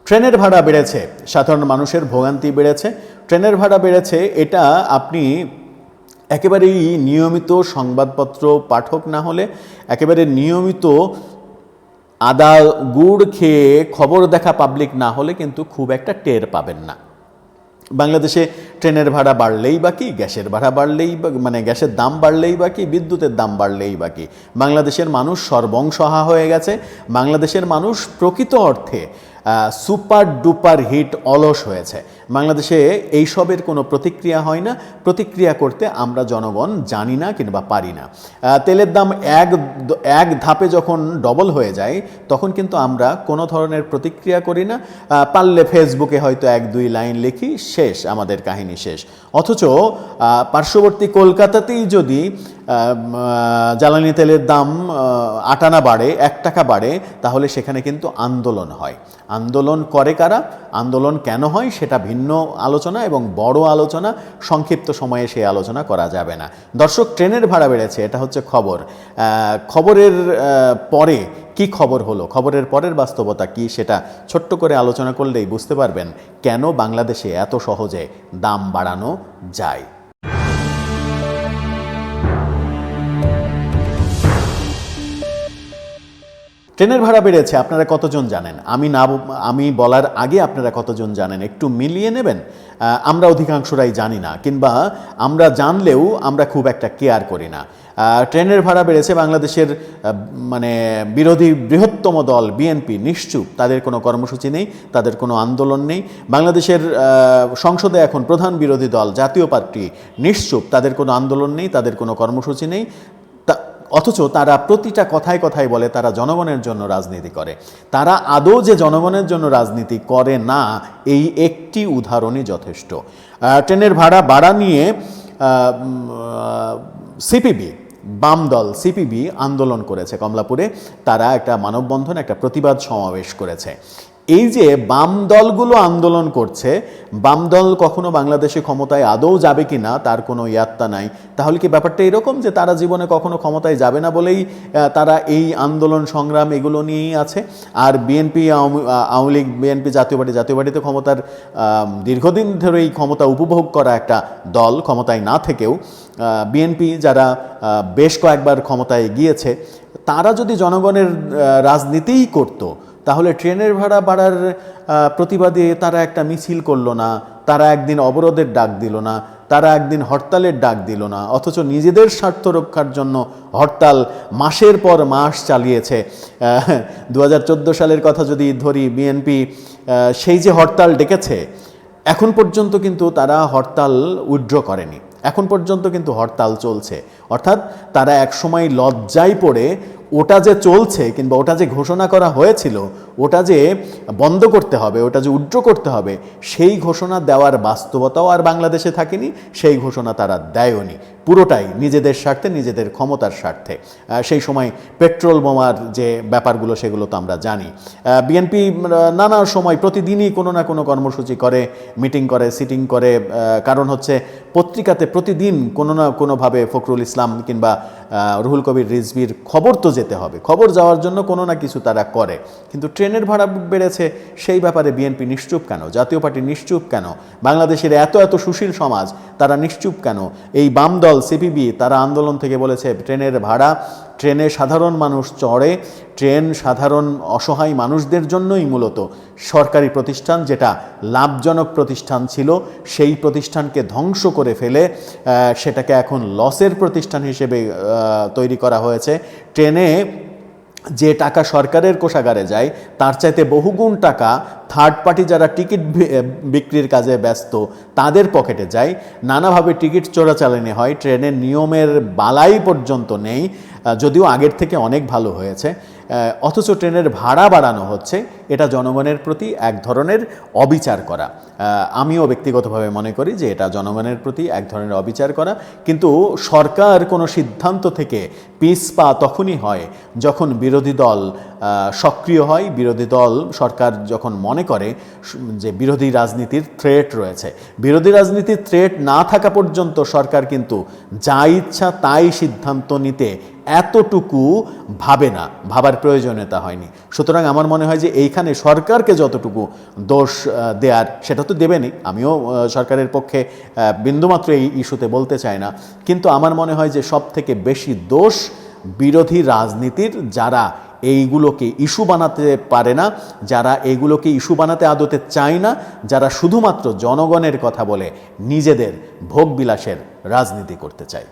ট্রেনের ভাড়া বেড়েছে, সাধারণ মানুষের ভোগান্তি বেড়েছে, ট্রেনের ভাড়া বেড়েছে। এটা আপনি একেবারেই নিয়মিত সংবাদপত্র পাঠক না হলে, একেবারে নিয়মিত আদা গুড় খেয়ে খবর দেখা পাবলিক না হলে কিন্তু খুব একটা টের পাবেন না। বাংলাদেশে ট্রেনের ভাড়া বাড়লেই বা কি, গ্যাসের ভাড়া বাড়লেই বা মানে গ্যাসের দাম বাড়লেই বা কি, বিদ্যুতের দাম বাড়লেই বা কি, বাংলাদেশের মানুষ সর্বংসহা হয়ে গেছে। বাংলাদেশের মানুষ প্রকৃত অর্থে সুপার ডুপার হিট অলস হয়েছে। বাংলাদেশে এইসবের কোনো প্রতিক্রিয়া হয় না। প্রতিক্রিয়া করতে আমরা জনগণ জানি না কিংবা পারি না। তেলের দাম এক ধাপে যখন ডবল হয়ে যায় তখন কিন্তু আমরা কোনো ধরনের প্রতিক্রিয়া করি না। পারলে ফেসবুকে হয়তো 1-2 লাইন লিখি, শেষ, আমাদের কাহিনী শেষ। অথচ পার্শ্ববর্তী কলকাতাতেই যদি জ্বালানি তেলের দাম 8 আনা বাড়ে, 1 টাকা বাড়ে, তাহলে সেখানে কিন্তু আন্দোলন হয়। আন্দোলন করে কারা, আন্দোলন কেন হয় সেটা ভিন্ন আলোচনা এবং বড় আলোচনা। সংক্ষিপ্ত সময়ে সেই আলোচনা করা যাবে না। দর্শক, ট্রেনের ভাড়া বেড়েছে, এটা হচ্ছে খবর। খবরের পরে কি খবর হলো, খবরের পরের বাস্তবতা কি, সেটা ছোট্ট করে আলোচনা করলেই বুঝতে পারবেন কেন বাংলাদেশে এত সহজে দাম বাড়ানো যায়। ট্রেনের ভাড়া বেড়েছে, আপনারা কতজন জানেন? আমি বলার আগে আপনারা কতজন জানেন একটু মিলিয়ে নেবেন। আমরা অধিকাংশরাই জানি না, কিংবা আমরা জানলেও আমরা খুব একটা কেয়ার করি না। ট্রেনের ভাড়া বেড়েছে। বাংলাদেশের মানে বিরোধী বৃহত্তম দল বিএনপি নিশ্চুপ, তাদের কোনো কর্মসূচি নেই, তাদের কোনো আন্দোলন নেই। বাংলাদেশের সংসদে এখন প্রধান বিরোধী দল জাতীয় পার্টি নিশ্চুপ, তাদের কোনো আন্দোলন নেই, তাদের কোনো কর্মসূচি নেই। অথচ তারা প্রতিটা কথায় কথায় বলে তারা জনগণের জন্য রাজনীতি করে। তারা আদৌ যে জনগণের জন্য রাজনীতি করে না, এই একটি উদাহরণই যথেষ্ট। ট্রেনের ভাড়া বাড়া নিয়ে সিপিবি, বাম দল সিপিবি আন্দোলন করেছে কমলাপুরে। তারা একটা মানববন্ধন, একটা প্রতিবাদ সমাবেশ করেছে। এই যে বাম দলগুলো আন্দোলন করছে, বাম দল কখনো বাংলাদেশে ক্ষমতায় আদৌ যাবে কি না তার কোনো ইয়াত্তা নাই। তাহলে কি ব্যাপারটা এরকম যে তারা জীবনে কখনো ক্ষমতায় যাবে না বলেই তারা এই আন্দোলন সংগ্রাম এগুলো নিয়েই আছে? আর বিএনপি, আওয়ামী লীগ, বিএনপি, জাতীয় পার্টিতে ক্ষমতার দীর্ঘদিন ধরেই ক্ষমতা উপভোগ করা একটা দল, ক্ষমতায় না থেকেও বিএনপি যারা বেশ কয়েকবার ক্ষমতায় গিয়েছে, তারা যদি জনগণের রাজনীতিই করতো তাহলে ট্রেনের ভাড়া বাড়ার প্রতিবাদে তারা একটা মিছিল করলো না, তারা একদিন অবরোধের ডাক দিল না, তারা একদিন হরতালের ডাক দিল না। অথচ নিজেদের স্বার্থ রক্ষার জন্য হরতাল মাসের পর মাস চালিয়েছে। 2014 সালের কথা যদি ধরি, বিএনপি সেই যে হরতাল ডেকেছে, এখন পর্যন্ত কিন্তু তারা হরতাল উইথড্র করেনি, এখন পর্যন্ত কিন্তু হরতাল চলছে। অর্থাৎ তারা একসময় লজ্জায় পড়ে ওটা যে চলছে কিংবা ওটা যে ঘোষণা করা হয়েছিল, ওটা যে বন্ধ করতে হবে, ওটা যে উইথড্র করতে হবে, সেই ঘোষণা দেওয়ার বাস্তবতাও আর বাংলাদেশে থাকেনি। সেই ঘোষণা তারা দেয়নি, পুরোটাই নিজেদের স্বার্থে, নিজেদের ক্ষমতার স্বার্থে। সেই সময় পেট্রোল বোমার যে ব্যাপারগুলো সেগুলো তো আমরা জানি। বিএনপি নানা সময় প্রতিদিনই কোনো না কোনো কর্মসূচি করে, মিটিং করে, সিটিং করে। কারণ হচ্ছে পত্রিকাতে প্রতিদিন কোনো না কোনোভাবে ফখরুল ইসলাম কিংবা রুহুল কবির রিজভির খবর তো যেতে হবে, খবর যাওয়ার জন্য কোনো না কিছু তারা করে। কিন্তু ট্রেনের ভাড়া বেড়েছে, সেই ব্যাপারে বিএনপি নিশ্চুপ কেন? জাতীয় পার্টি নিশ্চুপ কেন? বাংলাদেশের এত সুশীল সমাজ তারা নিশ্চুপ কেন? এই বাম দল সিপিবি তারা আন্দোলন থেকে বলেছে ট্রেনের ভাড়া, ট্রেনে সাধারণ মানুষ চড়ে, ট্রেন সাধারণ অসহায় মানুষদের জন্যই মূলত সরকারি প্রতিষ্ঠান, যেটা লাভজনক প্রতিষ্ঠান ছিল, সেই প্রতিষ্ঠানকে ধ্বংস করে ফেলে সেটাকে এখন লসের প্রতিষ্ঠান হিসেবে তৈরি করা হয়েছে। ট্রেনে যে টাকা সরকারের কোষাগারে যায় তার চাইতে বহুগুণ টাকা থার্ড পার্টি যারা টিকিট বিক্রির কাজে ব্যস্ত তাদের পকেটে যায়। নানাভাবে টিকিট চোরাচালানি হয়, ট্রেনের নিয়মের বালাই পর্যন্ত নেই, যদিও আগের থেকে অনেক ভালো হয়েছে। অথচ ট্রেনের ভাড়া বাড়ানো হচ্ছে। এটা জনগণের প্রতি এক ধরনের অবিচার করা। আমিও ব্যক্তিগতভাবে মনে করি যে এটা জনগণের প্রতি এক ধরনের অবিচার করা। কিন্তু সরকার কোনো সিদ্ধান্ত থেকে পিছপা তখনই হয় যখন বিরোধী দল সক্রিয় হয়, বিরোধী দল, সরকার যখন মনে করে যে বিরোধী রাজনীতির থ্রেট রয়েছে। বিরোধী রাজনীতির থ্রেট না থাকা পর্যন্ত সরকার কিন্তু যা ইচ্ছা তাই সিদ্ধান্ত নিতে এতটুকু ভাবে না, ভাবার প্রয়োজনীয়তা হয়নি। সুতরাং আমার মনে হয় যে এইখানে সরকারকে যতটুকু দোষ দেওয়ার সেটা তো দেবেনই, আমিও সরকারের পক্ষে বিন্দুমাত্র এই ইস্যুতে বলতে চাই না, কিন্তু আমার মনে হয় যে সব থেকে বেশি দোষ বিরোধী রাজনীতির, যারা এইগুলোকে ইস্যু বানাতে পারে না, যারা এইগুলোকে ইস্যু বানাতে আদতে চায় না, যারা শুধুমাত্র জনগণের কথা বলে নিজেদের ভোগবিলাসের রাজনীতি করতে চায়।